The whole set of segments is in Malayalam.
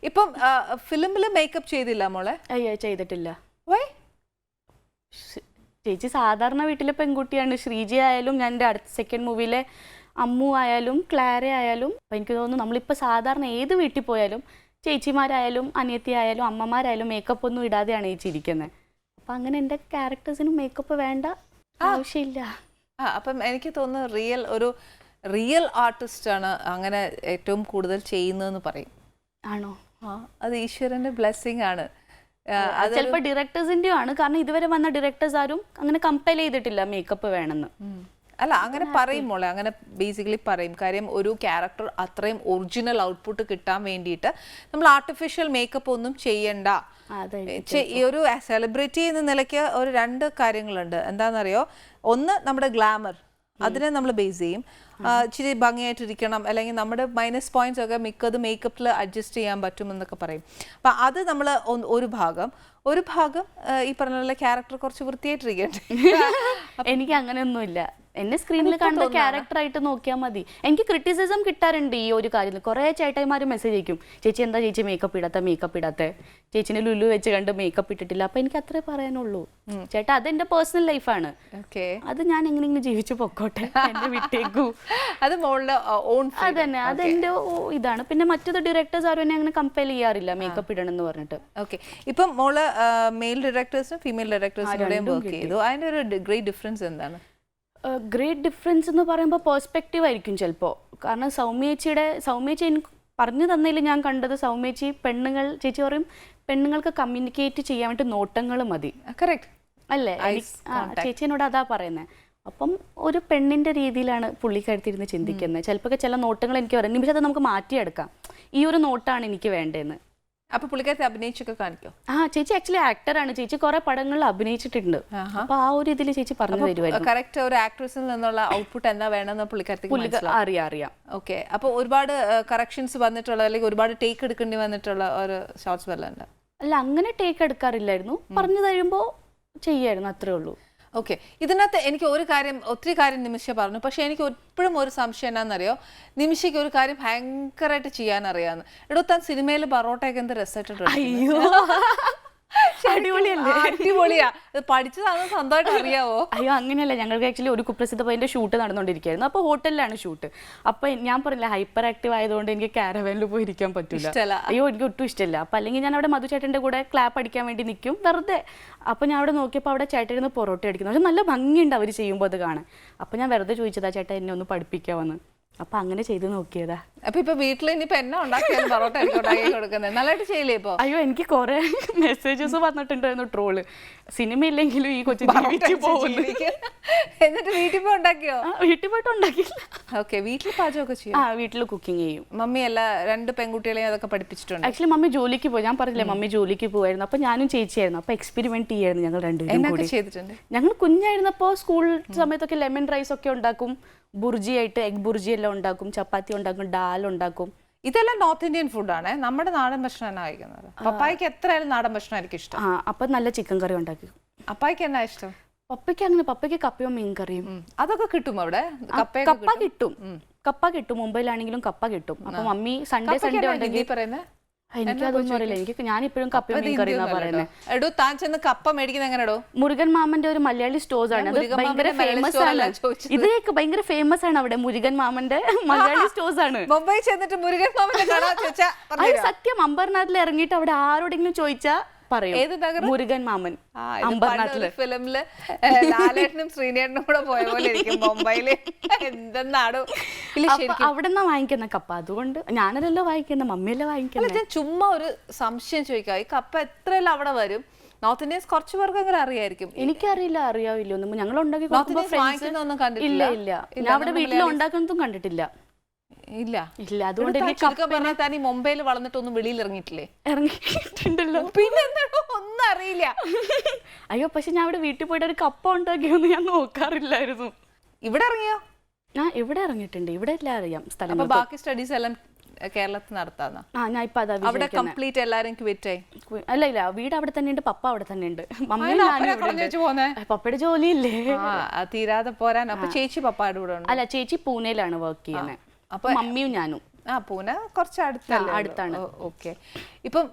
ഇപ്പം ഫിലിമിൽ മേക്കപ്പ് ചെയ്തില്ല മോളെ? അയ്യോ ചെയ്തിട്ടില്ല. വൈ? ചേച്ചി സാധാരണ വീട്ടിലെ പെൺകുട്ടിയാണ്. ശ്രീജി ആയാലും ഞാൻ എൻ്റെ അടുത്ത സെക്കൻഡ് മൂവിയിലെ അമ്മു ആയാലും ക്ലാര ആയാലും എനിക്ക് തോന്നുന്നു നമ്മളിപ്പോൾ സാധാരണ ഏത് വീട്ടിൽ പോയാലും ചേച്ചിമാരായാലും അനിയത്തി ആയാലും അമ്മമാരായാലും മേക്കപ്പ് ഒന്നും ഇടാതെയാണ് ചേച്ചി ഇരിക്കുന്നത്. അപ്പം അങ്ങനെ എൻ്റെ ക്യാരക്ടേഴ്സിന് മേക്കപ്പ് വേണ്ട ആവശ്യമില്ല. അപ്പം എനിക്ക് തോന്നുന്നു ഒരു റിയൽ ആർട്ടിസ്റ്റ് ആണ് അങ്ങനെ ഏറ്റവും കൂടുതൽ ചെയ്യുന്നതെന്ന് പറയും. ആണോ? അത് ഈശ്വരന്റെ ബ്ലെസ്സിങ് ആണ്. ചിലപ്പോൾ ഡയറക്ടേഴ്സിൻ്റെയും ആണ്. കാരണം ഇതുവരെ വന്ന ഡയറക്ടേഴ്സ് ആരും അങ്ങനെ കമ്പൽ ചെയ്തിട്ടില്ല മേക്കപ്പ് വേണമെന്ന്. അല്ല, അങ്ങനെ പറയും മോളെ, അങ്ങനെ ബേസിക്കലി പറയും. കാര്യം ഒരു ക്യാരക്ടർ അത്രയും ഒറിജിനൽ ഔട്ട്പുട്ട് കിട്ടാൻ വേണ്ടിയിട്ട് നമ്മൾ ആർട്ടിഫിഷ്യൽ മേക്കപ്പ് ഒന്നും ചെയ്യണ്ട. ഈ ഒരു സെലിബ്രിറ്റി എന്ന നിലയ്ക്ക് ഒരു 2 കാര്യങ്ങളുണ്ട്. എന്താണെന്നറിയോ? ഒന്ന് നമ്മുടെ ഗ്ലാമർ, അതിനെ നമ്മൾ ബേസ് ചെയ്യും. ഇച്ചിരി ഭംഗിയായിട്ടിരിക്കണം, അല്ലെങ്കിൽ നമ്മുടെ മൈനസ് പോയിന്റ്സ് ഒക്കെ മിക്കത് മേക്കപ്പിൽ അഡ്ജസ്റ്റ് ചെയ്യാൻ പറ്റുമെന്നൊക്കെ പറയും. അപ്പം അത് നമ്മൾ ഒരു ഭാഗം ഈ പറഞ്ഞ പോലെ ക്യാരക്ടർ കുറച്ച് വൃത്തിയായിട്ടിരിക്കട്ടെ. എനിക്ക് അങ്ങനെയൊന്നുമില്ല. എന്നെ സ്ക്രീനിൽ കാണുന്ന ക്യാരക്ടറായിട്ട് നോക്കിയാൽ മതി. എനിക്ക് ക്രിറ്റിസിസം കിട്ടാറുണ്ട് ഈ ഒരു കാര്യത്തിൽ. കുറേ ചേട്ടായിമാർ മെസ്സേജ് അയക്കും, ചേച്ചി എന്താ ചേച്ചി മേക്കപ്പ് ഇടാത്ത, ചേച്ചിനെ ലുലു വെച്ച് കണ്ട് മേക്കപ്പ് ഇട്ടിട്ടില്ല. അപ്പം എനിക്ക് അത്രേ പറയാനുള്ളൂ. ചേട്ടാ, അതെന്റെ പേഴ്സണൽ ലൈഫാണ്. അത് ഞാൻ എങ്ങനെയെങ്കിലും ജീവിച്ചു പൊക്കോട്ടെ, എന്നെ വിട്ടേക്കൂ. അത് മോളുടെ ഓൺ. അതന്നെ, അതെന്റെ ഇതാണ്. പിന്നെ മറ്റൊരു ഡയറക്ടേഴ്സ് ആരും എന്നെ അങ്ങനെ കമ്പൽ ചെയ്യാറില്ല മേക്കപ്പ് ഇടണം എന്ന് പറഞ്ഞിട്ട്. ഓക്കെ, ഇപ്പം മോള് മെയിൽ ഡയറക്ടേഴ്സും ഫീമെയിൽ ഡയറക്ടേഴ്സിനോടെയും വർക്ക് ചെയ്തു. അതിന്റെ ഒരു ഗ്രേറ്റ് ഡിഫറൻസ് എന്താണ്? ഗ്രേറ്റ് ഡിഫറൻസ് എന്ന് പറയുമ്പോൾ പെർസ്പെക്റ്റീവ് ആയിരിക്കും ചിലപ്പോൾ. കാരണം സൗമ്യേച്ചി എനിക്ക് പറഞ്ഞു തന്നതിൽ ഞാൻ കണ്ടത്, ചേച്ചി പറയും പെണ്ണുങ്ങൾക്ക് കമ്മ്യൂണിക്കേറ്റ് ചെയ്യാൻ വേണ്ടി നോട്ടങ്ങൾ മതി. കറക്റ്റ് അല്ലേ? ചേച്ചിനോട് അതാ പറയുന്നത്. അപ്പം ഒരു പെണ്ണിൻ്റെ രീതിയിലാണ് പുള്ളിക്കടുത്തിരുന്ന് ചിന്തിക്കുന്നത്. ചിലപ്പോൾ ചില നോട്ടങ്ങൾ എനിക്ക് പറയും, നിമിഷത്തെ നമുക്ക് മാറ്റിയെടുക്കാം, ഈ ഒരു നോട്ടാണ് എനിക്ക് വേണ്ടതെന്ന്. അപ്പൊ പുള്ളിക്കാരത്തെ അഭിനയിച്ചൊക്കെ കാണിക്കോ? ചേച്ചി ആക്ച്വലി ആക്ടറാണ്. ചേച്ചി കുറെ പടങ്ങളിൽ അഭിനയിച്ചിട്ടുണ്ട്. അപ്പൊ ആ ഒരു ഇതിൽ ചേച്ചി പറഞ്ഞു തരുമായിരുന്നു. കറക്റ്റ് ഒരു ആക്ട്രസിൽ നിന്നുള്ള ഔട്ട്പുട്ട് എന്താ വേണമെന്ന് പുള്ളിക്കാരത്തേക്ക് അറിയാം. ഓക്കെ, അപ്പൊ ഒരുപാട് കറക്ഷൻസ് വന്നിട്ടുള്ള, അല്ലെങ്കിൽ ഒരുപാട് ടേക്ക് എടുക്കേണ്ടി വന്നിട്ടുള്ള ഒരു ഷോർട്സ് വല്ല ഉണ്ട്? അല്ല, അങ്ങനെ ടേക്ക് എടുക്കാറില്ലായിരുന്നു. പറഞ്ഞു തരുമ്പോ ചെയ്യായിരുന്നു, അത്രേ ഉള്ളൂ. ഓക്കെ, ഇതിനകത്ത് എനിക്ക് ഒത്തിരി കാര്യം നിമിഷ പറഞ്ഞു. പക്ഷെ എനിക്ക് എപ്പോഴും ഒരു സംശയം എന്നാന്നറിയോ, നിമിഷയ്ക്ക് ഒരു കാര്യം ഭയങ്കരമായിട്ട് ചെയ്യാൻ അറിയാന്ന്. എടോ, താൻ സിനിമയിൽ ബറോട്ടയൊക്കെ എന്ത് രസമായിട്ടുണ്ട്. അടിപൊളിയാ. അത് പഠിച്ചതാണെന്ന് സ്വന്തമായിട്ട് അറിയാവോ? അയ്യോ, അങ്ങനെയല്ല. ഞങ്ങൾക്ക് ആക്ച്വലി ഒരു കുപ്രസിദ്ധ പയ്യന്റെ ഷൂട്ട് നടന്നുകൊണ്ടിരിക്കുകയായിരുന്നു. അപ്പോൾ ഹോട്ടലിലാണ് ഷൂട്ട്. അപ്പൊ ഞാൻ പറഞ്ഞില്ല, ഹൈപ്പർ ആക്റ്റീവ് ആയതുകൊണ്ട് എനിക്ക് കാരവാനിൽ പോയി ഇരിക്കാൻ പറ്റില്ല. അയ്യോ, എനിക്ക് ഒട്ടും ഇഷ്ടമല്ല. അപ്പൊ അല്ലെങ്കിൽ ഞാൻ അവിടെ മധുചേട്ടന്റെ കൂടെ ക്ലാപ്പ് അടിക്കാൻ വേണ്ടി നിൽക്കും വെറുതെ. അപ്പൊ ഞാൻ അവിടെ നോക്കിയപ്പോൾ അവിടെ ചേട്ടയിരുന്ന് പൊറോട്ട അടിക്കുന്നു. പക്ഷെ നല്ല ഭംഗിയുണ്ട് അവർ ചെയ്യുമ്പോൾ അത് കാണാൻ. അപ്പൊ ഞാൻ വെറുതെ ചോദിച്ചതാ, ചേട്ടാ എന്നെ ഒന്ന് പഠിപ്പിക്കാമെന്ന്. അപ്പൊ അങ്ങനെ ചെയ്ത് നോക്കിയതാ. അപ്പൊ ഇപ്പൊ വീട്ടിൽ ഇനിയിപ്പോ എന്നാ ഉണ്ടാക്കിയാലും പൊറോട്ട ഉണ്ടാക്കി കൊടുക്കുന്നത് നല്ലതായിട്ട് ചെയ്യില്ലേ ഇപ്പൊ? അയ്യോ, എനിക്ക് കുറെ മെസ്സേജസ് വന്നിട്ടുണ്ടായിരുന്നു, ട്രോള്. സിനിമ ഇല്ലെങ്കിലും ഈ കൊച്ചു എന്നിട്ട് വീട്ടിൽ പോയി ഉണ്ടാക്കിയോ? വീട്ടിൽ പോയിട്ട് ഉണ്ടാക്കിയില്ല. ഓക്കെ, വീട്ടിൽ പാചകമൊക്കെ ചെയ്യും? വീട്ടിൽ കുക്കിംഗ് ചെയ്യും. മമ്മി എല്ലാ 2 പെൺകുട്ടികളെയും അതൊക്കെ പഠിപ്പിച്ചിട്ടുണ്ട്? ആക്ച്വലി മമ്മി ജോലിക്ക് പോയി. ഞാൻ പറഞ്ഞില്ലേ, മമ്മി ജോലിക്ക് പോയായിരുന്നു. അപ്പൊ ഞാനും ചേച്ചിയായിരുന്നു. അപ്പൊ എക്സ്പെരിമെന്റ് ചെയ്യായിരുന്നു ഞങ്ങൾ രണ്ടുപേരും കൂടി. ചെയ്തിട്ടുണ്ട്. ഞങ്ങൾ കുഞ്ഞായിരുന്നപ്പോ സ്കൂൾ സമയത്തൊക്കെ ലെമൺ റൈസ് ഒക്കെ ഉണ്ടാക്കും, ബുർജി ആയിട്ട് എഗ് ബുർജി എല്ലാം ഉണ്ടാക്കും, ചപ്പാത്തി ഉണ്ടാക്കും, ഡാൽ ഉണ്ടാക്കും. ഇതെല്ലാം നോർത്ത് ഇന്ത്യൻ ഫുഡാണ്. നമ്മുടെ നാടൻ ഭക്ഷണം കഴിക്കുന്നത്. പപ്പായ്ക്ക് എത്രയായാലും നാടൻ ഭക്ഷണമായിരിക്കും ഇഷ്ടം. അപ്പൊ നല്ല ചിക്കൻ കറി ഉണ്ടാക്കി. അപ്പായ്ക്ക് എന്നാ ഇഷ്ടം? പപ്പയ്ക്ക് കപ്പയും മീൻ കറിയും. അതൊക്കെ കിട്ടും അവിടെ? കപ്പ കിട്ടും. മുംബൈയിലാണെങ്കിലും കപ്പ കിട്ടും. അപ്പൊ മമ്മി സൺഡേ ഉണ്ടെങ്കിൽ പറയുന്നത് എനിക്കതൊന്നും അറിയില്ല. ഞാനിപ്പോഴും കപ്പയും മീൻ കറി എന്നാ പറയുന്നത്. എടോ, താൻ ചെന്ന് കപ്പ മേടിക്കുന്ന എങ്ങനെയാടോ? മുരുകൻ മാമന്റെ ഒരു മലയാളി സ്റ്റോഴ്സ് ആണ്. അത് ഭയങ്കര ഫേമസ് ആണ്. ഇതൊക്കെ ഭയങ്കര ഫേമസ് ആണ് അവിടെ. മുരുകൻ മാമന്റെ മലയാളി സ്റ്റോഴ്സ് ആണ്. മുംബൈ ചെന്നിട്ട് മുരുകൻ മാമന്റെ സത്യം, അംബർനാഥിൽ ഇറങ്ങിയിട്ട് അവിടെ ആരോടെങ്കിലും ചോദിച്ചാ പറയും മുരുകൻ മാമൻ. ഫിലിമില് ലാലേട്ടനും ശ്രീനേട്ടനും കൂടെ പോയ പോലെ ഇരിക്കും മുംബൈയില്. എന്തെന്നാടോ അവിടെ നിന്നാ വാങ്ങിക്കുന്ന കപ്പ. അതുകൊണ്ട് ഞാനല്ലോ വാങ്ങിക്കുന്ന, മമ്മിയല്ലേ വാങ്ങിക്കുന്നത്. ഞാൻ ചുമ്മാ ഒരു സംശയം ചോദിക്കാം, ഈ കപ്പ എത്രയെല്ലാം അവിടെ വരും? നോർത്ത് ഇന്ത്യൻസ് കുറച്ച് പേർക്ക് അങ്ങനെ അറിയായിരിക്കും. എനിക്കറിയില്ല, അറിയാവില്ലോ. ഞങ്ങൾ ഉണ്ടാക്കി ഇല്ല ഞാൻ അവിടെ വീട്ടിൽ ഉണ്ടാക്കുന്നതും കണ്ടിട്ടില്ല. ഇല്ല. അതുകൊണ്ട് പറഞ്ഞാൽ ഈ മുംബൈയിൽ വളർന്നിട്ടൊന്നും വെളിയിൽ ഇറങ്ങിയിട്ടില്ലേ? ഇറങ്ങിയിട്ടുണ്ടല്ലോ. പിന്നെ ഒന്നും അറിയില്ല. അയ്യോ, പക്ഷെ ഞാൻ അവിടെ വീട്ടിൽ പോയിട്ട് ഒരു കപ്പ ഉണ്ടാക്കിയൊന്നും ഞാൻ നോക്കാറില്ലായിരുന്നു. ഇവിടെ ഇറങ്ങിയോ? ഇവിടെ ഇറങ്ങിയിട്ടുണ്ട്. ഇവിടെ എല്ലാം അറിയാം സ്ഥലം. ബാക്കി സ്റ്റഡീസ് എല്ലാം കേരളത്തിൽ നടത്താന്ന്? ഞാൻ ഇപ്പൊ അവിടെ കംപ്ലീറ്റ് എല്ലാരും ക്വിറ്റ് ആയി? അല്ല, വീട് അവിടെ തന്നെ ഉണ്ട്, പപ്പ അവിടെ തന്നെ ഉണ്ട്. പപ്പയുടെ ജോലിയില്ലേ, തീരാതെ പോരാൻ. അപ്പൊ ചേച്ചി പപ്പയുടെ കൂടെ? അല്ല, ചേച്ചി പൂനെയിലാണ് വർക്ക് ചെയ്യുന്നത്. അപ്പൊ മമ്മിയും ഞാനും. പൂനെ കുറച്ച് അടുത്താണ്. ഓക്കെ. ഇപ്പം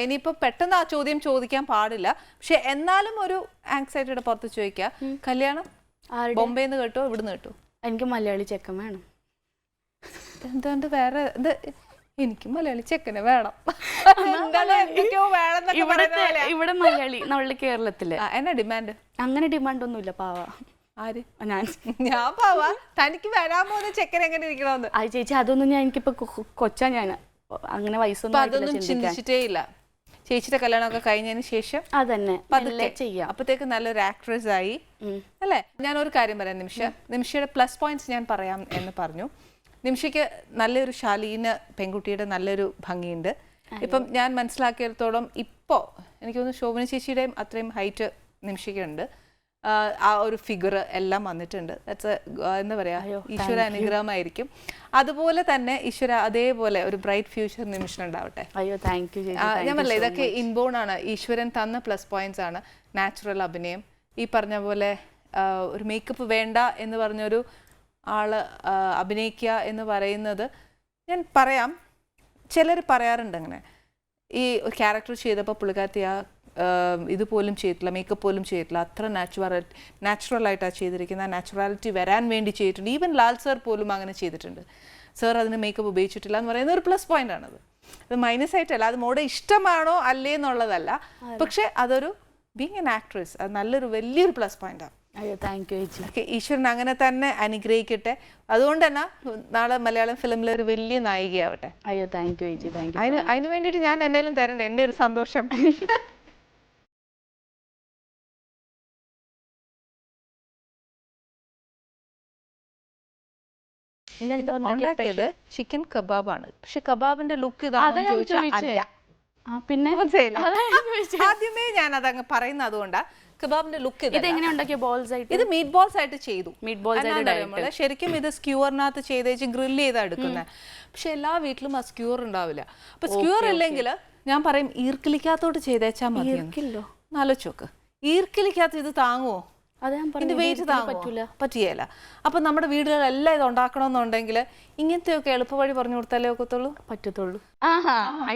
ഇനിയിപ്പോ പെട്ടെന്ന് ആ ചോദ്യം ചോദിക്കാൻ പാടില്ല, പക്ഷെ എന്നാലും ഒരു ആങ്സൈറ്റിയുടെ പുറത്ത് ചോദിക്കാം, കല്യാണം ബോംബെന്ന് കേട്ടോ ഇവിടുന്ന് കേട്ടോ? എനിക്ക് മലയാളി ചെക്കൻ വേണം. എന്താണ്ട് വേറെ എനിക്ക് മലയാളി ചെക്കനെ വേണം. ഇവിടെ മലയാളി നമ്മളുടെ കേരളത്തില് എന്നാ ഡിമാൻഡ്? അങ്ങനെ ഡിമാൻഡ് ഒന്നുമില്ല. പാവ. ആര്? ഞാൻ പാവാ. തനിക്ക് വരാൻ പോകുന്ന ചെക്കൻ എങ്ങനെ ഇരിക്കണമെന്ന്? അത് ചേച്ചി അതൊന്നും ഞാൻ എനിക്കിപ്പോ കൊച്ചാ, ഞാൻ അങ്ങനെ വയസ്സൊന്നും അതൊന്നും ചിന്തിച്ചിട്ടേ ഇല്ല. ചേച്ചിയുടെ കല്യാണമൊക്കെ കഴിഞ്ഞതിന് ശേഷം അതന്നെ ചെയ്യാം. അപ്പത്തേക്ക് നല്ലൊരു ആക്ട്രസ് ആയി അല്ലേ? ഞാനൊരു കാര്യം പറയാം, നിമിഷയുടെ പ്ലസ് പോയിന്റ്സ് ഞാൻ പറയാം എന്ന് പറഞ്ഞു. നിമിഷയ്ക്ക് നല്ലൊരു ശാലീന പെൺകുട്ടിയുടെ നല്ലൊരു ഭംഗിയുണ്ട്. ഇപ്പം ഞാൻ മനസ്സിലാക്കിയിടത്തോളം ഇപ്പോൾ എനിക്ക് തോന്നുന്നു ശോഭന ചേച്ചിയുടെയും അത്രയും ഹൈറ്റ് നിമിഷയ്ക്കുണ്ട്. ആ ഒരു ഫിഗർ എല്ലാം വന്നിട്ടുണ്ട്. എന്താ പറയാ, ഈശ്വര അനുഗ്രഹമായിരിക്കും. അതുപോലെ തന്നെ ഈശ്വര അതേപോലെ ഒരു ബ്രൈറ്റ് ഫ്യൂച്ചർ നിമിഷനുണ്ടാവട്ടെ. അയ്യോ താങ്ക് യു. ഞാൻ പറഞ്ഞില്ല, ഇതൊക്കെ ഇൻബോൺ ആണ്, ഈശ്വരൻ തന്ന പ്ലസ് പോയിന്റ്സ് ആണ്. നാച്ചുറൽ അഭിനയം, ഈ പറഞ്ഞ പോലെ ഒരു മേക്കപ്പ് വേണ്ട എന്ന് പറഞ്ഞൊരു ആള് അഭിനയിക്കുക എന്ന് പറയുന്നത്, ഞാൻ പറയാം, ചിലർ പറയാറുണ്ട് അങ്ങനെ, ഈ ഒരു ക്യാരക്ടർ ചെയ്തപ്പോൾ പുള്ളിക്കാരത്തി ഇതുപോലും ചെയ്തിട്ടില്ല, മേക്കപ്പ് പോലും ചെയ്തിട്ടില്ല, അത്ര നാച്ചുറലായിട്ടാണ് ചെയ്തിരിക്കുന്നത്, നാച്ചുറാലിറ്റി വരാൻ വേണ്ടി ചെയ്തിട്ടുണ്ട്. ഈവൻ ലാൽ സർ പോലും അങ്ങനെ ചെയ്തിട്ടുണ്ട്. സർ അതിന് മേക്കപ്പ് ഉപയോഗിച്ചിട്ടില്ല എന്ന് പറയുന്ന ഒരു പ്ലസ് പോയിന്റ് ആണത്. അത് മൈനസ് ആയിട്ടല്ല, അത് മോടെ ഇഷ്ടമാണോ അല്ലേ എന്നുള്ളതല്ല, പക്ഷെ അതൊരു ബീങ് എൻ ആക്ട്രസ് അത് നല്ലൊരു വലിയൊരു പ്ലസ് പോയിന്റാണ്. അയ്യോ താങ്ക് യു ചേച്ചി. ഓക്കെ, ഈശ്വരൻ അങ്ങനെ തന്നെ അനുഗ്രഹിക്കട്ടെ. അതുകൊണ്ട് തന്നെ നാളെ മലയാളം ഫിലിമിൽ ഒരു വലിയ നായികയാവട്ടെ. അയ്യോ താങ്ക് യു ചേച്ചി, താങ്ക് യു. അതിന് വേണ്ടിയിട്ട് ഞാൻ എന്തെങ്കിലും തരണ്ടേ? എൻ്റെ ഒരു സന്തോഷം. ഉണ്ടാക്കിയത് ചിക്കൻ കബാബാണ്, പക്ഷെ കബാബിന്റെ ലുക്ക് പിന്നെ ആദ്യമേ ഞാൻ അതങ്ങ് പറയുന്നത് അതുകൊണ്ടാ. കബാബിന്റെ ലുക്ക് ഇത് മീറ്റ് ബോൾസ് ആയിട്ട് ചെയ്തു. മീറ്റ് ബോൾസ് ശരിക്കും ഇത് സ്ക്യൂറിനകത്ത് ചെയ്തേച്ച് ഗ്രില്ല് ചെയ്താ എടുക്കുന്നത്. പക്ഷെ എല്ലാ വീട്ടിലും ആ സ്ക്യൂർ ഉണ്ടാവില്ല. അപ്പൊ സ്ക്യൂർ ഇല്ലെങ്കിൽ ഞാൻ പറയും ഈർക്കിലിക്കകത്തോട്ട് ചെയ്തേച്ചാ മതി. ആലോചിച്ചോക്ക്, ഈർക്കിലിക്കകത്ത് ഇത് താങ്ങുമോ? പറ്റിയല്ല. അപ്പൊ നമ്മുടെ വീടുകളെല്ലാം ഇത് ഉണ്ടാക്കണമെന്നുണ്ടെങ്കിൽ ഇങ്ങനത്തെയൊക്കെ എളുപ്പവഴി പറഞ്ഞു കൊടുത്താലേ പറ്റത്തുള്ളൂ.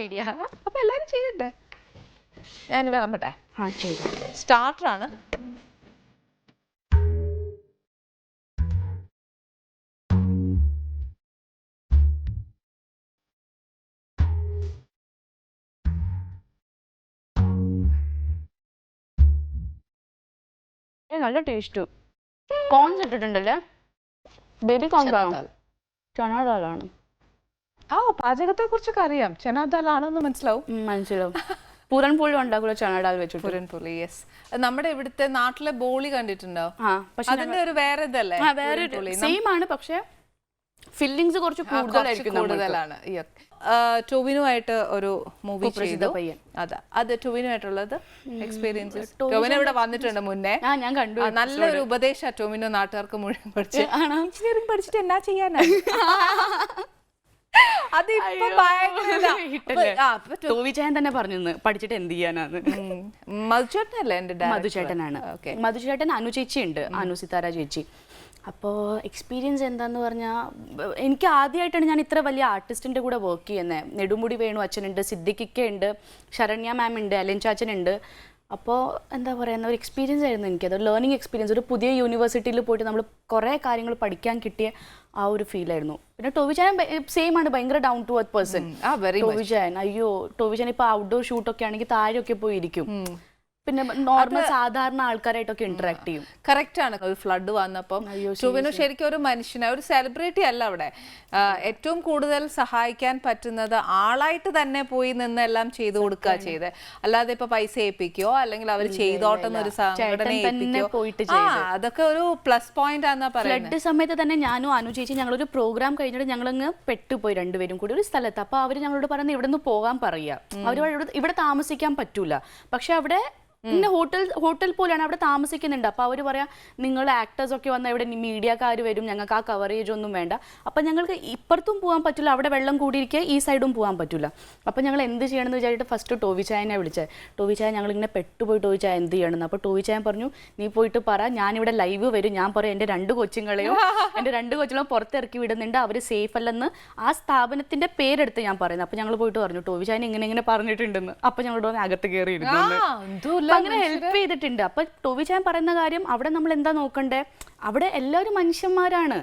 ഐഡിയ. അപ്പൊ എല്ലാരും ചെയ്യട്ടെ. ഞാൻ വിളമ്പട്ടെ. സ്റ്റാർട്ടറാണ്. നല്ല ടേസ്റ്റ്. കോൺസ് ഇട്ടിട്ടുണ്ടല്ലേ? ബേബി കോൺസ് ആണോ? ചനാ ദാലാണ്. പാചകത്തെ കുറിച്ചൊക്കെ അറിയാം. ചനാ ദാലാണെന്ന് മനസ്സിലാവും. പൂരൻപൊളി ഉണ്ടാക്കുമല്ലോ ചനാ ദാൽ വെച്ചിട്ട്. പൂരൻപൊളി, യെസ്. നമ്മുടെ ഇവിടുത്തെ നാട്ടിലെ ബോളി കണ്ടിട്ടുണ്ടോ? അതിന്റെ ഒരു വേറെ ഇതല്ലേ? സെയിം ആണ്, പക്ഷെ ഫില്ലിങ്സ് കുറച്ച് കൂടുതലാണ്. ടൊവിനോ ആയിട്ട് ഒരു മൂവി ചെയ്തു. അത് ടൊവിനോ ആയിട്ടുള്ളത് എക്സ്പീരിയൻസ്. ടൊവിനോ ഇവിടെ വന്നിട്ടുണ്ട് മുന്നേ, ഞാൻ കണ്ടു. നല്ലൊരു ഉപദേശ ടൊവിനോ നാട്ടുകാർക്ക് മുഴുവൻ പഠിച്ചു. എഞ്ചിനീയറിംഗ് പഠിച്ചിട്ട് എന്നാ ചെയ്യാനാ? ടോവിചായൻ തന്നെ പറഞ്ഞു പഠിച്ചിട്ട് എന്ത് ചെയ്യാനാണ്. മധുചേട്ടനല്ലേ എന്റെ മധുചേട്ടനാണ്. മധുചേട്ടൻ അനു ചേച്ചി ഉണ്ട്, അനു സിതാര ചേച്ചി. അപ്പോൾ എക്സ്പീരിയൻസ് എന്താന്ന് പറഞ്ഞാൽ, എനിക്ക് ആദ്യമായിട്ടാണ് ഞാൻ ഇത്ര വലിയ ആർട്ടിസ്റ്റിൻ്റെ കൂടെ വർക്ക് ചെയ്യുന്നത്. നെടുമുടി വേണു അച്ഛനുണ്ട്, സിദ്ദിഖിക്ക ഉണ്ട്, ശരണ്യ മാം ഉണ്ട്, അലൻ ചാച്ചനുണ്ട്. അപ്പോൾ എന്താ പറയുന്ന ഒരു എക്സ്പീരിയൻസ് ആയിരുന്നു എനിക്കത്. Learning experience. ഒരു പുതിയ യൂണിവേഴ്സിറ്റിയിൽ പോയിട്ട് നമ്മൾ കുറേ കാര്യങ്ങൾ പഠിക്കാൻ കിട്ടിയ ആ ഒരു ഫീലായിരുന്നു. പിന്നെ ടോവിചാൻ സെയിം ആണ്, ഭയങ്കര ഡൗൺ ടു എർത്ത് പേഴ്സൺ. ടോവിചാൻ ടോവിചാൻ ഇപ്പോൾ ഔട്ട്ഡോർ ഷൂട്ടൊക്കെ ആണെങ്കിൽ താഴെയൊക്കെ പോയിരിക്കും. പിന്നെ നോർമൽ സാധാരണ ആൾക്കാരായിട്ടൊക്കെ ഇന്ററാക്ട് ചെയ്യും. കറക്റ്റ് ആണ്. ഒരു ഫ്ലഡ് വന്നപ്പം ടൊവിനോ ശരിക്കും ഒരു മനുഷ്യനെ, ഒരു സെലിബ്രിറ്റി അല്ല അവിടെ. ഏറ്റവും കൂടുതൽ സഹായിക്കാൻ പറ്റുന്നത് ആളായിട്ട് തന്നെ പോയി നിന്നെല്ലാം ചെയ്തു കൊടുക്കുക ചെയ്ത്, അല്ലാതെ ഇപ്പൊ പൈസ ഏൽപ്പിക്കോ അല്ലെങ്കിൽ അവർ ചെയ്തോട്ടെന്നൊരു സംഘടന അതൊക്കെ ഒരു പ്ലസ് പോയിന്റ് ആണെന്നാ പറയുന്നത്. ഫ്ലഡ് സമയത്ത് തന്നെ ഞാനും അനു ചേച്ചി ഞങ്ങളൊരു പ്രോഗ്രാം കഴിഞ്ഞിട്ട് ഞങ്ങളങ്ങ് പെട്ടുപോയി രണ്ടുപേരും കൂടി ഒരു സ്ഥലത്ത്. അപ്പൊ അവര് ഞങ്ങളോട് പറയുന്നത് ഇവിടെ നിന്ന് പോകാൻ പറയുക. അവർ ഇവിടെ താമസിക്കാൻ പറ്റൂല, പക്ഷെ അവിടെ പിന്നെ ഹോട്ടൽ പോലെയാണ്, അവിടെ താമസിക്കുന്നുണ്ട്. അപ്പോൾ അവർ പറയാം നിങ്ങൾ ആക്ടേഴ്സ് ഒക്കെ വന്നാൽ ഇവിടെ മീഡിയക്കാർ വരും, ഞങ്ങൾക്ക് ആ കവറേജ് ഒന്നും വേണ്ട. അപ്പം ഞങ്ങൾക്ക് ഇപ്പുറത്തും പോകാൻ പറ്റില്ല, അവിടെ വെള്ളം കൂടിയിരിക്കുക, ഈ സൈഡും പോകാൻ പറ്റില്ല. അപ്പം ഞങ്ങൾ എന്ത് ചെയ്യണമെന്ന് വിചാരിച്ചിട്ട് ഫസ്റ്റ് ടോവി ചായനെ വിളിച്ചത്. ടോവി ചായ ഞങ്ങളിങ്ങനെ പെട്ടുപോയി, ടോവി ചായ എന്ത് ചെയ്യണമെന്ന്. അപ്പോൾ ടോവി ചായൻ പറഞ്ഞു നീ പോയിട്ട് പറ, ഞാനിവിടെ ലൈവ് വരും, ഞാൻ പറയും എൻ്റെ 2 കൊച്ചുങ്ങളെയോ എൻ്റെ 2 കൊച്ചുങ്ങളെയോ പുറത്തിറക്കി വിടുന്നുണ്ട്, അവർ സേഫ് അല്ലെന്ന് ആ സ്ഥാപനത്തിൻ്റെ പേരെടുത്ത് ഞാൻ പറയുന്നത്. അപ്പോൾ ഞങ്ങൾ പോയിട്ട് പറഞ്ഞു ടോവി ചായൻ ഇങ്ങനെ പറഞ്ഞിട്ടുണ്ടെന്ന്. അപ്പോൾ ഞങ്ങളോട് അകത്ത് കയറിയിരുന്നു, അങ്ങനെ ഹെൽപ്പ് ചെയ്തിട്ടുണ്ട്. അപ്പൊ ടോവി ചാൻ പറയുന്ന കാര്യം, അവിടെ നമ്മൾ എന്താ നോക്കണ്ടേ, അവിടെ എല്ലാവരും മനുഷ്യന്മാരാണ്.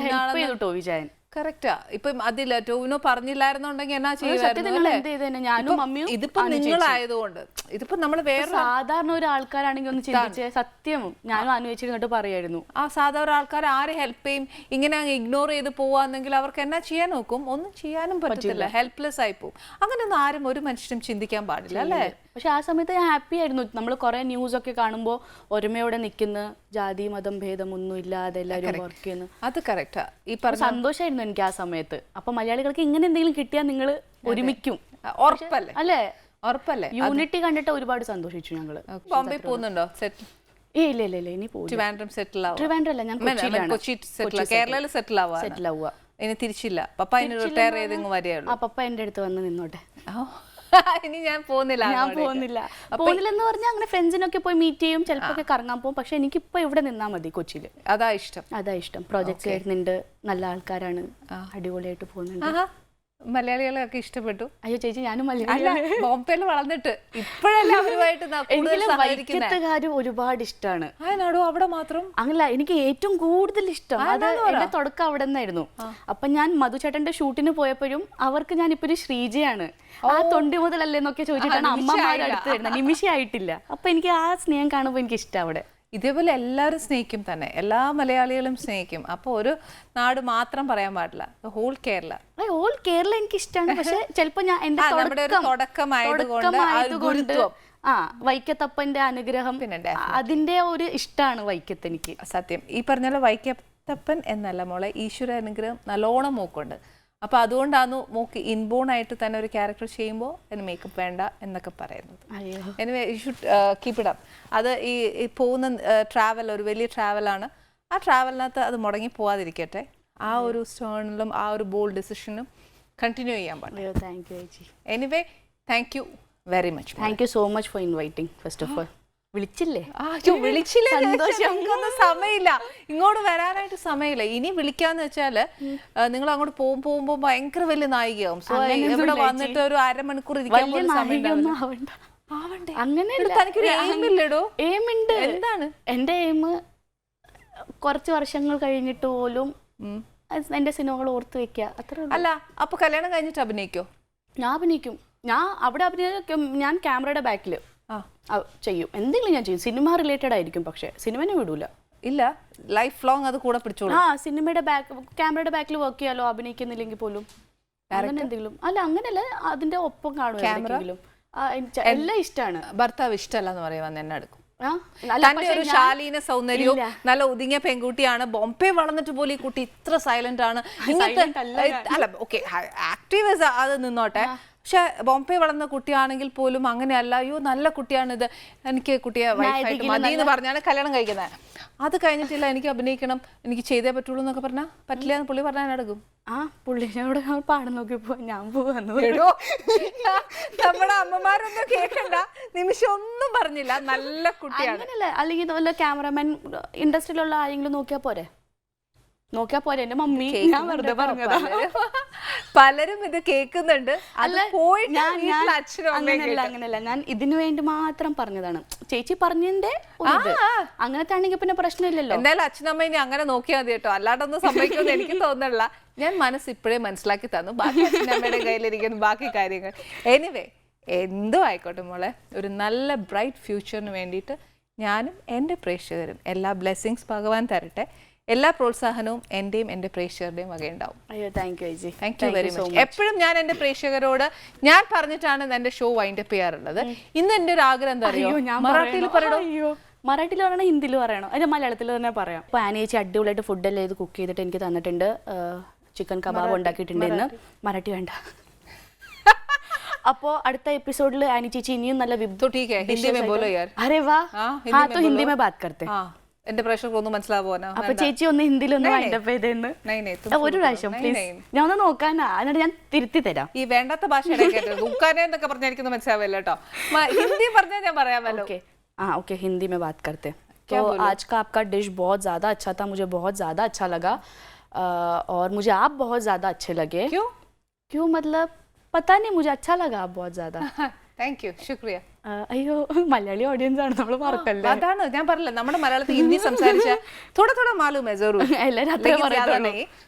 ഹെൽപ്പ് ചെയ്തു ടോവി ചാൻ. കറക്റ്റാ. ഇപ്പം അതില്ല ടോവിനോ പറഞ്ഞില്ലായിരുന്നുണ്ടെങ്കിൽ എന്നാ ചെയ്യുമായിരുന്നു. ഞാനും അമ്മയും ഇതിപ്പോ നിങ്ങളായതുകൊണ്ട് ഇതിപ്പോ നമ്മള് വേറെ സാധാരണ ഒരു ആൾക്കാരാണെങ്കിൽ ഒന്ന് ചിന്തിച്ചേ, സത്യം ഞാനും അനുവദിച്ചിട്ട് പറയായിരുന്നു. ആ സാധാരണ ആൾക്കാർ ആര് ഹെൽപ്പ് ചെയ്യും, ഇങ്ങനെ അങ്ങ് ഇഗ്നോർ ചെയ്ത് പോവാന്നെങ്കിൽ അവർക്ക് എന്നാ ചെയ്യാൻ നോക്കും, ഒന്നും ചെയ്യാനും പറ്റില്ല, ഹെൽപ്ലെസ് ആയി പോകും. അങ്ങനെയൊന്നും ആരും ഒരു മനുഷ്യനും ചിന്തിക്കാൻ പാടില്ല അല്ലേ. പക്ഷെ ആ സമയത്ത് ഞാൻ ഹാപ്പി ആയിരുന്നു. നമ്മൾ കുറെ ന്യൂസ് ഒക്കെ കാണുമ്പോൾ ഒരുമയോടെ നിൽക്കുന്ന, ജാതി മതം ഭേദമൊന്നും ഇല്ലാതെ എല്ലാവരും വർക്ക് ചെയ്യുന്നു. അത് കറക്റ്റാ. ഈ സന്തോഷമായിരുന്നു എനിക്ക് ആ സമയത്ത്. അപ്പൊ മലയാളികൾക്ക് ഇങ്ങനെ എന്തെങ്കിലും കിട്ടിയാൽ നിങ്ങൾ ഒരുമിക്കും, ഉറപ്പല്ലേ അല്ലേ? ഉറപ്പല്ലേ. യൂണിറ്റി കണ്ടിട്ട് ഒരുപാട് സന്തോഷിച്ചു ഞങ്ങള്. ബോംബെ പോകുന്നുണ്ടോ? സെറ്റ് ഇല്ല ഇനി പോകും. ട്രിവാൻഡ്രം സെറ്റിൽ ആവാ. ട്രിവാൻഡ്രം അല്ല, ഞാൻ കൊച്ചി സെറ്റിൽ, കേരളയിൽ സെറ്റിൽ ആവുക. ഇനി തിരിച്ചില്ല, പപ്പ ഇനി റിട്ടയർ ചെയ്തെങ്കിൽ വരെയുള്ളൂ. ആ പപ്പ എന്റെ അടുത്ത് വന്ന് നിന്നോട്ടെ. ഇനി ഞാൻ പോകുന്നില്ല എന്ന് പറഞ്ഞാൽ അങ്ങനെ ഫ്രണ്ട്സിനൊക്കെ പോയി മീറ്റ് ചെയ്യും, ചിലപ്പോ കറങ്ങാൻ പോകും. പക്ഷെ എനിക്കിപ്പോ ഇവിടെ നിന്നാ മതി, കൊച്ചിയില്. അതാ ഇഷ്ടം. പ്രോജക്ട്സ് വരുന്നുണ്ട്, നല്ല ആൾക്കാരാണ്, അടിപൊളിയായിട്ട് പോകുന്നുണ്ട്. മലയാളികളൊക്കെ ഇഷ്ടപ്പെട്ടു. അയ്യോ ചേച്ചി, ഞാനും ബോംബെയിൽ വളർന്നിട്ട് ഇപ്പോഴല്ലേ അവരുമായിട്ട് വൈക്കത്തുകാരും ഒരുപാട് ഇഷ്ടമാണ്. അവിടെ മാത്രം അങ്ങനല്ല, എനിക്ക് ഏറ്റവും കൂടുതൽ ഇഷ്ടം അത് എന്റെ തുടക്കം അവിടെ നിന്നായിരുന്നു. അപ്പൊ ഞാൻ മധുചേട്ടന്റെ ഷൂട്ടിന് പോയപ്പോഴും അവർക്ക് ഞാൻ ഇപ്പൊ ഒരു ശ്രീജയാണ്, ആ തൊണ്ടി മുതലല്ലേന്നൊക്കെ ചോദിച്ചിട്ടാണ് അമ്മമാരുടെ അടുത്ത് വരുന്നത്. നിമിഷമായിട്ടില്ല. അപ്പൊ എനിക്ക് ആ സ്നേഹം കാണുമ്പോൾ എനിക്ക് ഇഷ്ടം അവിടെ. ഇതേപോലെ എല്ലാവരും സ്നേഹിക്കും തന്നെ, എല്ലാ മലയാളികളും സ്നേഹിക്കും. അപ്പോൾ ഒരു നാട് മാത്രം പറയാൻ പാടില്ല, ഹോൾ കേരള എനിക്ക് ഇഷ്ടമാണ്. പക്ഷെ ചിലപ്പോ ഞാൻ എന്റെ തുടക്കമായതുകൊണ്ട് വൈക്കത്തപ്പന്റെ അനുഗ്രഹം, പിന്നെ അതിന്റെ ഒരു ഇഷ്ടമാണ് വൈക്കത്ത് എനിക്ക്. സത്യം ഈ പറഞ്ഞാൽ വൈക്കത്തപ്പൻ എന്നല്ല മോളെ, ഈശ്വര അനുഗ്രഹം നല്ലോണം മൂക്കുണ്ട്. അപ്പൊ അതുകൊണ്ടാണ് മോക്ക് ഇൻബോൺ ആയിട്ട് തന്നെ ഒരു ക്യാരക്ടർ ചെയ്യുമ്പോൾ അതിന് മേക്കപ്പ് വേണ്ട എന്നൊക്കെ പറയുന്നത്. Anyway you should keep it up. അത് ഈ പോകുന്ന ട്രാവൽ ഒരു വലിയ ട്രാവലാണ്. ആ ട്രാവലിനകത്ത് അത് മുടങ്ങി പോവാതിരിക്കട്ടെ. ആ ഒരു സ്റ്റേണിലും ആ ഒരു ബോൾഡ് ഡിസിഷനും കണ്ടിന്യൂ ചെയ്യാൻ പാടില്ല. Anyway thank you very much. Thank you so much for inviting. First of all വിളിച്ചില്ലേ? സമയമില്ല, ഇങ്ങോട്ട് വരാനായിട്ട് സമയമില്ല. ഇനി വിളിക്കാന്ന് വെച്ചാല് നിങ്ങൾ അങ്ങോട്ട് പോകുമ്പോ ഭയങ്കര വലിയ നായികയാവും. സോ ഇവിടെ വന്നിട്ട് ഒരു അരമണിക്കൂർ ഇരിക്കാൻ പോലും സമയം. എന്താണ് എന്റെ എയിം? കുറച്ച് വർഷങ്ങൾ കഴിഞ്ഞിട്ട് പോലും എന്റെ സിനിമകൾ ഓർത്ത് വെക്കുക, അത്ര. അല്ല, അപ്പൊ കല്യാണം കഴിഞ്ഞിട്ട് അഭിനയിക്കോ? ഞാൻ അഭിനയിക്കും. ഞാൻ അവിടെ അഭിനയിക്കും. ഞാൻ ക്യാമറയുടെ ബാക്കില് ചെയ്യും, എന്തെങ്കിലും ഞാൻ ചെയ്യും. സിനിമ റിലേറ്റഡ് ആയിരിക്കും, പക്ഷെ സിനിമനെ വിടൂല. ഇല്ല, ലൈഫ് ലോങ് അത് കൂടെ പിടിച്ചോളൂ. സിനിമയുടെ ക്യാമറയുടെ ബാക്കിൽ വർക്ക് ചെയ്യാലോ, അഭിനയിക്കുന്നില്ലെങ്കിൽ പോലും. അങ്ങനെ എന്തെങ്കിലും. അല്ല, അങ്ങനെയല്ല, അതിന്റെ ഒപ്പം കാണും. എല്ലാം ഇഷ്ടമാണ്. ഭർത്താവ് ഇഷ്ടമല്ല എന്ന് പറയുവാൻ എന്നെ എടുക്കും. ശാലീന സൗന്ദര്യവും നല്ല ഒതുങ്ങിയ പെൺകുട്ടിയാണ്. ബോംബെ വളർന്നിട്ട് പോലും ഈ കുട്ടി ഇത്ര സൈലന്റ് ആണ്. അല്ല, ഓക്കെ, ആക്റ്റീവ് അത് നിന്നോട്ടെ. പക്ഷെ ബോംബെ വളർന്ന കുട്ടിയാണെങ്കിൽ പോലും അങ്ങനെയല്ല. അയ്യോ നല്ല കുട്ടിയാണിത്, എനിക്ക് കുട്ടിയെ വൈഫായിട്ട് മതി എന്ന് പറഞ്ഞാണ് കല്യാണം കഴിക്കുന്നത്. അത് കഴിഞ്ഞിട്ടില്ല, എനിക്ക് അഭിനയിക്കണം, എനിക്ക് ചെയ്തേ പറ്റുള്ളൂ എന്നൊക്കെ പറഞ്ഞാൽ പറ്റില്ല എന്ന് പുള്ളി പറഞ്ഞാൽ നടക്കും. പുള്ളിനോട് പാടം നോക്കിയപ്പോ ഞാൻ പോവാന്ന്. നമ്മുടെ അമ്മമാരൊന്നും കേൾക്കണ്ട, നിമിഷം ഒന്നും പറഞ്ഞില്ല, നല്ല കുട്ടിയാണ്. അല്ലെങ്കിൽ വല്ല ക്യാമറമാൻ ഇൻഡസ്ട്രിയിലുള്ള ആരെങ്കിലും നോക്കിയാ പോരെ? എന്റെ മമ്മി. ഞാൻ വെറുതെ പറഞ്ഞതാ. പലരും ഇത് കേൾക്കുന്നുണ്ട്. അങ്ങനെയല്ല, ഞാൻ ഇതിനു വേണ്ടി മാത്രം പറഞ്ഞതാണ്. ചേച്ചി പറഞ്ഞതിന്റെ അങ്ങനത്തെ ആണെങ്കിൽ പിന്നെ പ്രശ്നമില്ലല്ലോ. എന്തായാലും അച്ഛനമ്മ ഇനി അങ്ങനെ നോക്കിയാൽ മതി കേട്ടോ, അല്ലാണ്ടൊന്നും സംഭവിക്കുമെന്ന് എനിക്ക് തോന്നുന്നില്ല. ഞാൻ മനസ്സ് ഇപ്പോഴേ മനസ്സിലാക്കി തന്നു, ബാക്കി അച്ഛനമ്മയുടെ കയ്യിലിരിക്കുന്നു ബാക്കി കാര്യങ്ങൾ. എനിവേ എന്തോ ആയിക്കോട്ടെ മോളെ, ഒരു നല്ല ബ്രൈറ്റ് ഫ്യൂച്ചറിന് വേണ്ടിയിട്ട് ഞാനും എൻ്റെ പ്രേക്ഷകരും എല്ലാ ബ്ലെസ്സിങ്സ് ഭഗവാൻ തരട്ടെ. എല്ലാ പ്രോത്സാഹനവും എന്റെയും എന്റെ പ്രേക്ഷകരുടെയും വകയുണ്ടാവും. Thank you very much. എപ്പോഴും ഞാൻ എന്റെ പ്രേക്ഷകരോട് ഞാൻ പറഞ്ഞിട്ടാണ് എന്റെ ഷോ വൈൻഡപ്പ് ചെയ്യാറുള്ളത്. ഇന്ന് എന്റെ ഒരു ആഗ്രഹം എന്താ അറിയോ, മറാഠിയിൽ പറയണോ? മറാഠിയിൽ പറയണോ, ഹിന്ദിയിൽ പറയണോ? അതിന്റെ മലയാളത്തിൽ തന്നെ പറയാം. അപ്പൊ ആനേച്ചി അടിപൊളിയായിട്ട് ഫുഡെല്ലാം ഇത് കുക്ക് ചെയ്തിട്ട് എനിക്ക് തന്നിട്ടുണ്ട്. ചിക്കൻ കബാബ് ഉണ്ടാക്കിയിട്ടുണ്ട്. ഇന്ന് മറാഠി വേണ്ട, അപ്പോ അടുത്ത എപ്പിസോഡിൽ ആനി ചേച്ചി ഇനിയും നല്ല तो ठीक है हिंदी में बोलो यार अरे वाह हाँ, हाँ तो हिंदी में बात करते हाँ എന്റെ പ്രേക്ഷകർക്ക് ഒന്നും മനസ്സിലാവോ അപ്പൊ ചേച്ചി ഒന്ന് ഹിന്ദിയിലൊന്ന് വൈൻഡപ്പ് ചെയ്തെന്ന് ഒരു പ്രാവശ്യം പ്ലീസ് ഞാൻ ഒന്ന് നോക്കാനാ എന്നിട്ട് ഞാൻ തിരുത്തി തരാം ഈ വേണ്ടാത്ത ഭാഷ ഉക്കാനെ എന്നൊക്കെ പറഞ്ഞാൽ എനിക്കൊന്നും മനസ്സിലാവില്ല കേട്ടോ ഹിന്ദി പറഞ്ഞാൽ ഞാൻ പറയാമല്ലോ हाँ ओके हिंदी में बात करते हैं तो आज का आपका डिश बहुत ज़्यादा अच्छा था मुझे बहुत ज़्यादा अच्छा लगा और मुझे आप बहुत ज़्यादा अच्छे लगे क्यों मतलब पता नहीं मुझे अच्छा लगा आप बहुत ज़्यादा താങ്ക് യു ശുക്രിയ അയ്യോ മലയാളി ഓഡിയൻസ് ആണ് നമ്മൾ മറക്കല്ലേ അതാണ് ഞാൻ പറഞ്ഞില്ല നമ്മുടെ മലയാളത്തിൽ ഹിന്ദി സംസാരിച്ച തോടെ മാലൂം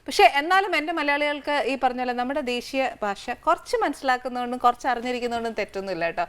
പക്ഷെ എന്നാലും എന്റെ മലയാളികൾക്ക് ഈ പറഞ്ഞ പോലെ നമ്മുടെ ദേശീയ ഭാഷ കുറച്ച് മനസ്സിലാക്കുന്നതുകൊണ്ടും കുറച്ച് അറിഞ്ഞിരിക്കുന്നതുകൊണ്ടും തെറ്റൊന്നുമില്ല കേട്ടോ.